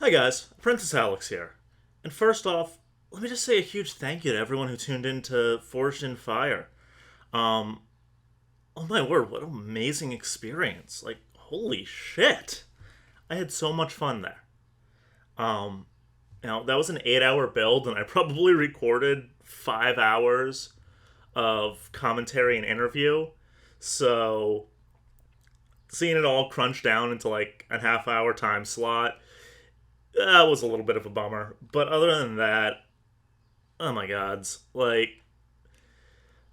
Hi guys, Apprentice Alex here. And first off, let me just say a huge thank you to everyone who tuned in to Forged in Fire. Um, oh my word, what an amazing experience. Like, holy shit. I had so much fun there. Um, that was an 8 hour build, and I probably recorded 5 hours of commentary and interview. So, seeing it all crunched down into like a half hour time slot, that was a little bit of a bummer. But other than that, oh my gods, like,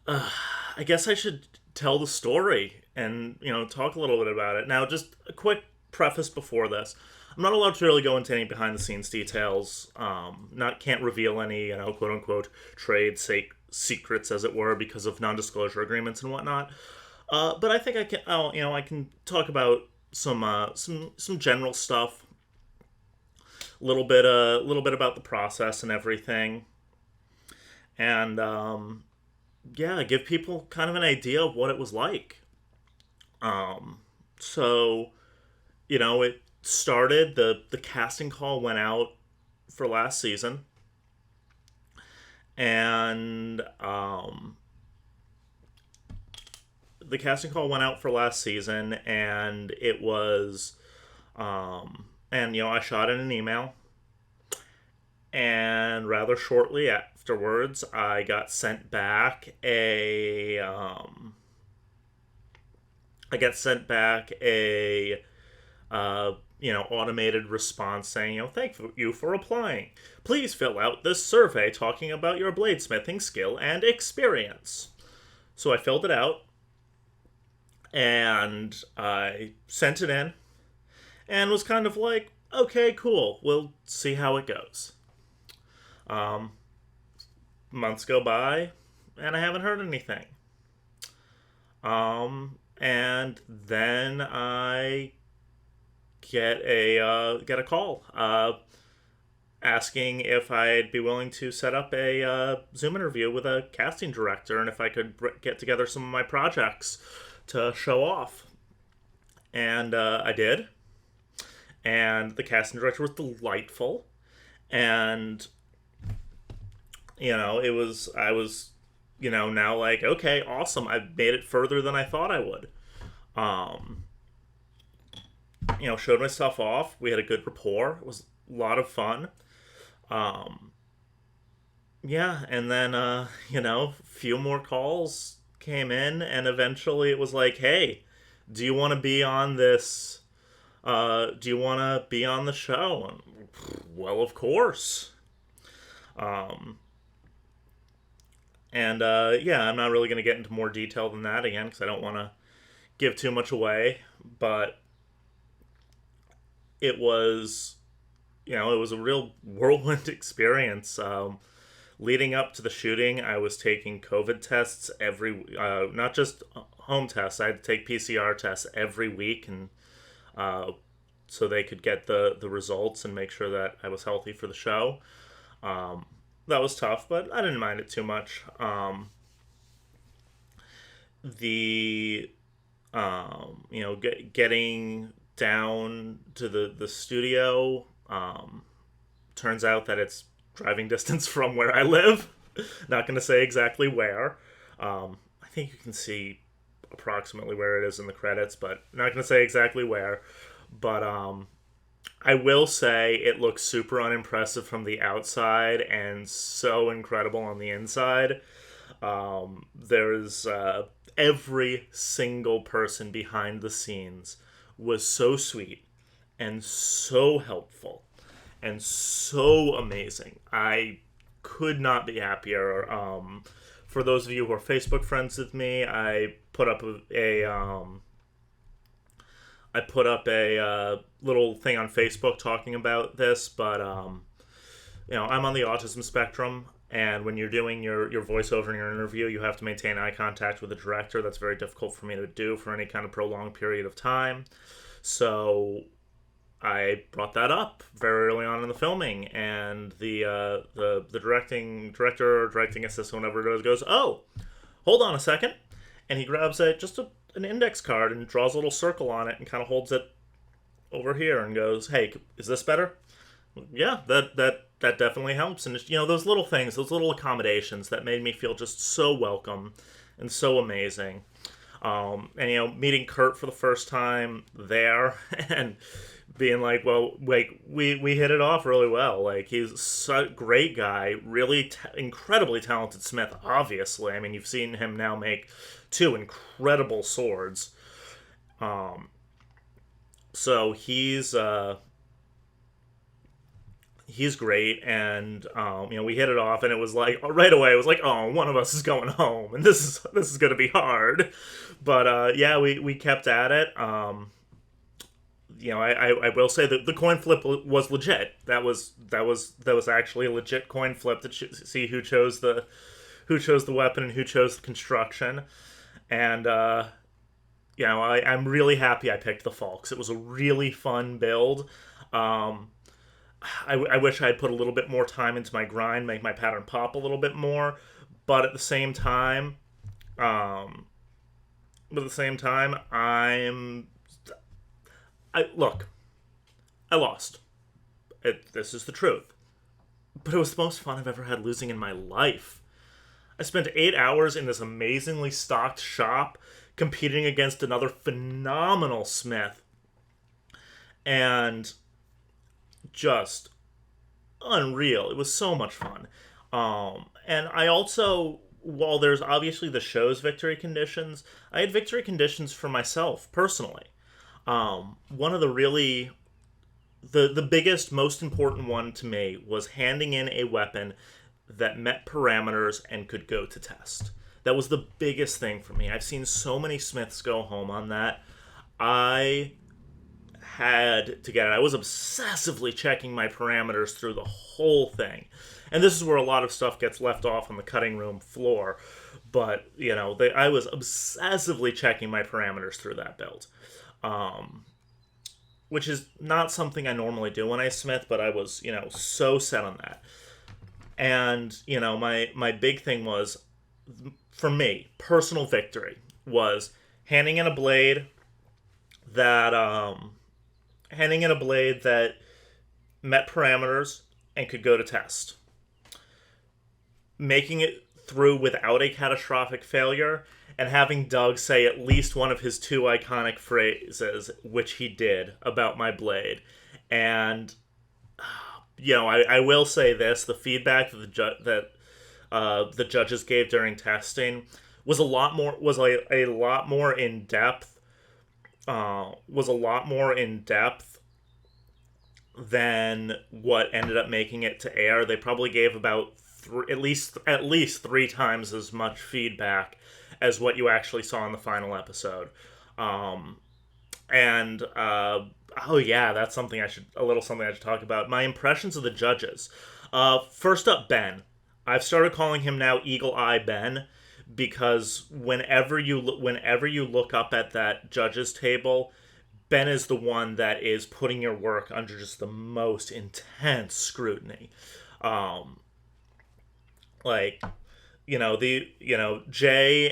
I guess I should tell the story and talk a little bit about it. Now, just a quick preface before this: I'm not allowed to really go into any behind the scenes details. Not can't reveal any quote unquote secrets, as it were, because of non disclosure agreements and whatnot. But I think I can. I can talk about some general stuff, a little bit about the process and everything, and yeah, give people kind of an idea of what it was like. So it started. The casting call went out for last season, and the casting call went out for last season, and it was, and I shot in an email, and rather shortly afterwards, I got sent back a automated response saying, thank you for applying. Please fill out this survey talking about your bladesmithing skill and experience. So I filled it out and I sent it in and was kind of like, okay, cool, we'll see how it goes. Months go by and I haven't heard anything. And then I get a call asking if I'd be willing to set up a Zoom interview with a casting director and if I could get together some of my projects to show off. And I did. And the casting director was delightful. And I was now like, okay, awesome, I've made it further than I thought I would. um Showed my stuff off, we had a good rapport, it was a lot of fun. um yeah, and then a few more calls came in, and eventually it was like, hey, do you want to be on this do you want to be on the show? And, well, of course. um And yeah, I'm not really going to get into more detail than that again because I don't want to give too much away. But it was, it was a real whirlwind experience. Leading up to the shooting, I was taking COVID tests not just home tests. I had to take PCR tests every week, and so they could get the results and make sure that I was healthy for the show. That was tough, but I didn't mind it too much. The getting down to the studio, turns out that it's driving distance from where I live. Not going to say exactly where. I think you can see approximately where it is in the credits, but not going to say exactly where. But I will say it looks super unimpressive from the outside and so incredible on the inside. There's every single person behind the scenes was so sweet and so helpful and so amazing. I could not be happier. For those of you who are Facebook friends with me, I put up a little thing on Facebook talking about this, but I'm on the autism spectrum, and when you're doing your voiceover in your interview, you have to maintain eye contact with the director. That's very difficult for me to do for any kind of prolonged period of time. So I brought that up very early on in the filming, and the director or directing assistant, whatever it is, goes, "Oh, hold on a second," and he grabs an index card and draws a little circle on it and kind of holds it over here and goes, "Hey, is this better?" Yeah, that definitely helps, and those little things, those little accommodations that made me feel just so welcome and so amazing. And meeting Kurt for the first time there, and being like, well, like we hit it off really well. Like he's such a great guy, really incredibly talented smith. Obviously, I mean you've seen him now make two incredible swords. So he's great, and we hit it off, and it was like right away it was like, oh, one of us is going home, and this is going to be hard. But yeah, we kept at it. I will say that the coin flip was legit. That was actually a legit coin flip to see who chose the weapon and who chose the construction. And I'm really happy I picked the Falks. It was a really fun build. Um, I wish I had put a little bit more time into my grind, make my pattern pop a little bit more. But at the same time, um, I look. I lost. This is the truth. But it was the most fun I've ever had losing in my life. I spent 8 hours in this amazingly stocked shop competing against another phenomenal smith, and just unreal. It was so much fun. And I also, while there's obviously the show's victory conditions, I had victory conditions for myself personally. One of the really the biggest, most important one to me was handing in a weapon that met parameters and could go to test. That was the biggest thing for me. I've seen so many smiths go home on that. I had to get it. I was obsessively checking my parameters through the whole thing. And this is where a lot of stuff gets left off on the cutting room floor. But, I was obsessively checking my parameters through that build. Which is not something I normally do when I smith, but I was, so set on that. And, my big thing was, for me, personal victory was handing in a blade that met parameters and could go to test. Making it through without a catastrophic failure, and having Doug say at least one of his two iconic phrases, which he did, about my blade. And I will say this: the feedback that the judges gave during testing was a lot more in depth. Was a lot more in depth than what ended up making it to air. They probably gave about at least three times as much feedback as what you actually saw in the final episode. And oh yeah, that's something I should talk about. My impressions of the judges. First up, Ben. I've started calling him now Eagle Eye Ben, because whenever you look up at that judges table, Ben is the one that is putting your work under just the most intense scrutiny. Like, Jay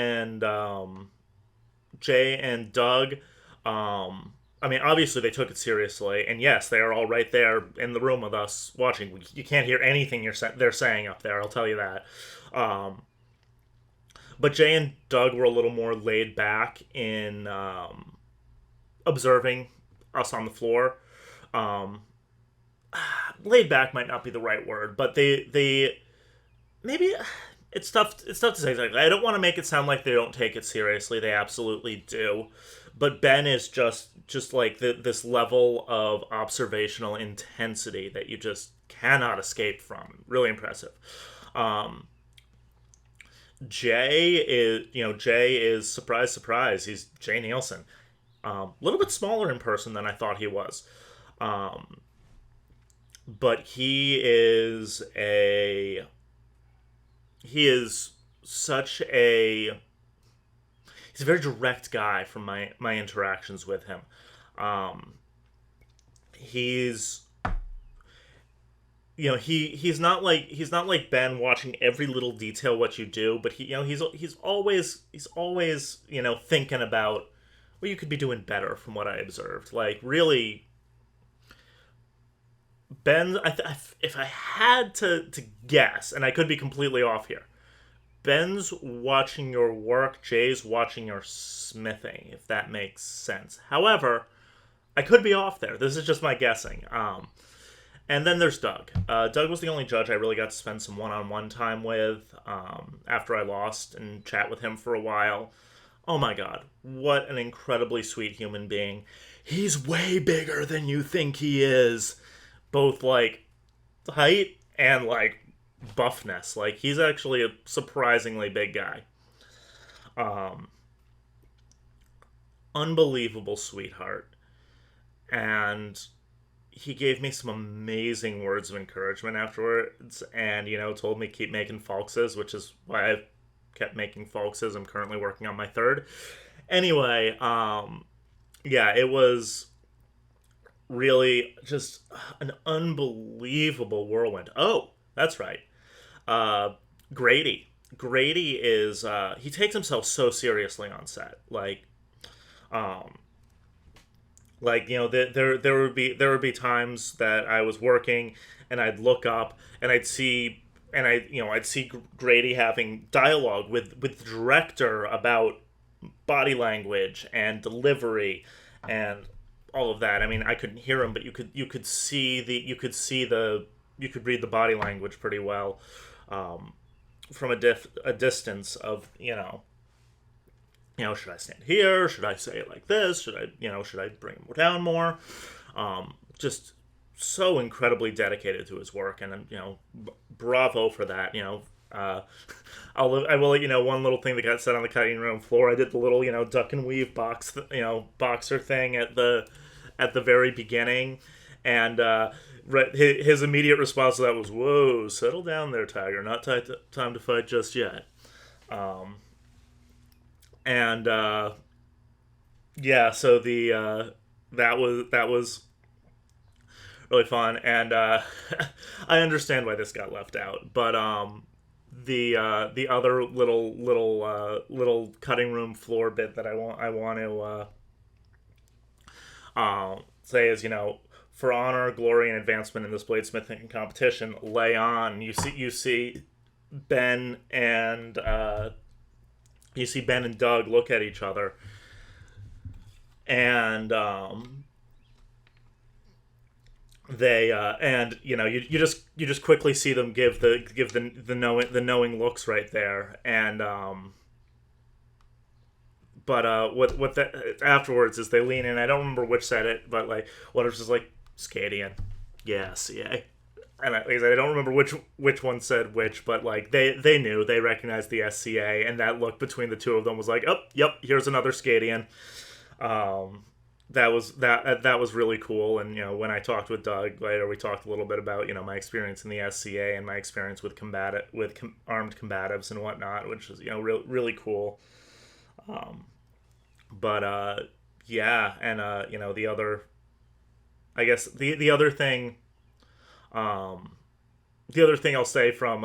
and Doug. I mean, obviously they took it seriously, and yes, they are all right there in the room with us watching. You can't hear anything they're saying up there. I'll tell you that. But Jay and Doug were a little more laid back in observing us on the floor. Laid back might not be the right word, but they maybe it's tough to say exactly. I don't want to make it sound like they don't take it seriously. They absolutely do. But Ben is just like this level of observational intensity that you just cannot escape from. Really impressive. Jay is surprise, surprise. He's Jay Nielsen. A little bit smaller in person than I thought he was. But he is such a he's a very direct guy from my interactions with him. He's he's not like Ben watching every little detail what you do, but he's always thinking about, well, you could be doing better from what I observed. Like, really, Ben, if I had to guess, and I could be completely off here, Ben's watching your work, Jay's watching your smithing, if that makes sense. However, I could be off there. This is just my guessing. And then there's Doug. Doug was the only judge I really got to spend some one-on-one time with after I lost and chat with him for a while. Oh my god, what an incredibly sweet human being. He's way bigger than you think he is. Both, like, height and, like, buffness. Like, he's actually a surprisingly big guy. Um, Unbelievable sweetheart. And he gave me some amazing words of encouragement afterwards, and told me keep making Falkses, which is why I've kept making Falkses. I'm currently working on my third. Anyway, yeah, it was really just an unbelievable whirlwind. Oh, that's right. Uh, Grady. Grady is he takes himself so seriously on set. Um, there would be times that I was working and I'd look up and I'd see Grady having dialogue with the director about body language and delivery and all of that. I mean, I couldn't hear him, but you could read the body language pretty well from a distance of should I stand here? Should I say it like this? Should I bring him down more? Just so incredibly dedicated to his work, and bravo for that. I will let you know one little thing that got said on the cutting room floor. I did the little duck and weave boxer thing at the very beginning, and his immediate response to that was, "Whoa, settle down there, Tiger. Not time to fight just yet." And yeah, so that was really fun, and I understand why this got left out, but the other little cutting room floor bit that I want to say is, for honor, glory, and advancement in this bladesmithing competition, lay on. You see Ben and Doug look at each other, and they and you just quickly see them give the knowing looks right there, and but what that afterwards is they lean in. I don't remember which said it, but like one was just like Scadian, yeah, CA. And I don't remember which one said which, but like they knew, they recognized the SCA, and that look between the two of them was like, oh, yep, here's another Scadian. That was really cool. And when I talked with Doug later, we talked a little bit about my experience in the SCA and my experience with armed combatives and whatnot, which is really cool. But yeah, and the other, I guess the other thing. The other thing I'll say from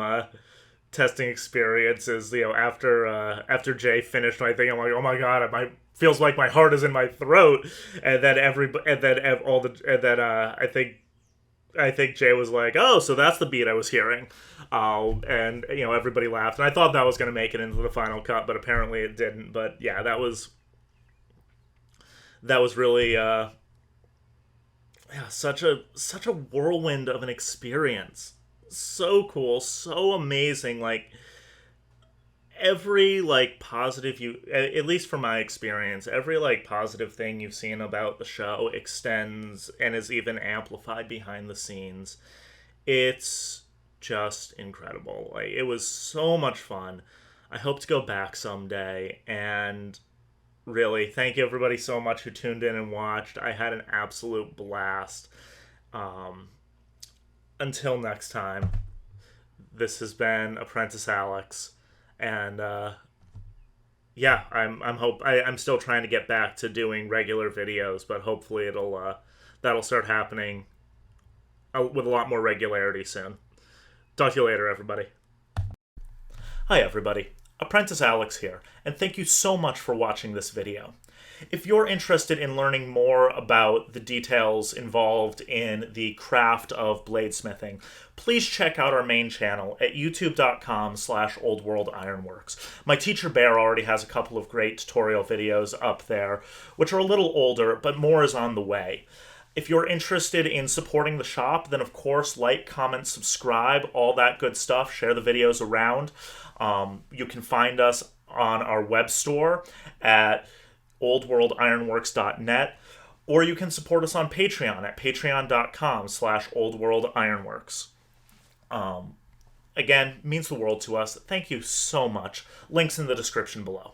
testing experience is, after Jay finished my thing, I'm like, oh my god, feels like my heart is in my throat, and then I think Jay was like, oh, so that's the beat I was hearing, and everybody laughed, and I thought that was going to make it into the final cut, but apparently it didn't. But yeah, that was really. Yeah, such a whirlwind of an experience. So cool, so amazing. Like every positive at least from my experience, every positive thing you've seen about the show extends and is even amplified behind the scenes. It's just incredible. Like, it was so much fun. I hope to go back someday, and really, thank you everybody so much who tuned in and watched. I had an absolute blast. Until next time, this has been Apprentice Alex, and yeah, I'm still trying to get back to doing regular videos, but hopefully that'll start happening with a lot more regularity soon. Talk to you later, everybody. Hi everybody, Apprentice Alex here, and thank you so much for watching this video. If you're interested in learning more about the details involved in the craft of bladesmithing, please check out our main channel at youtube.com/oldworldironworks. My teacher Bear already has a couple of great tutorial videos up there, which are a little older, but more is on the way. If you're interested in supporting the shop, then of course, like, comment, subscribe, all that good stuff. Share the videos around. You can find us on our web store at oldworldironworks.net, or you can support us on Patreon at patreon.com/oldworldironworks. Again, means the world to us. Thank you so much. Links in the description below.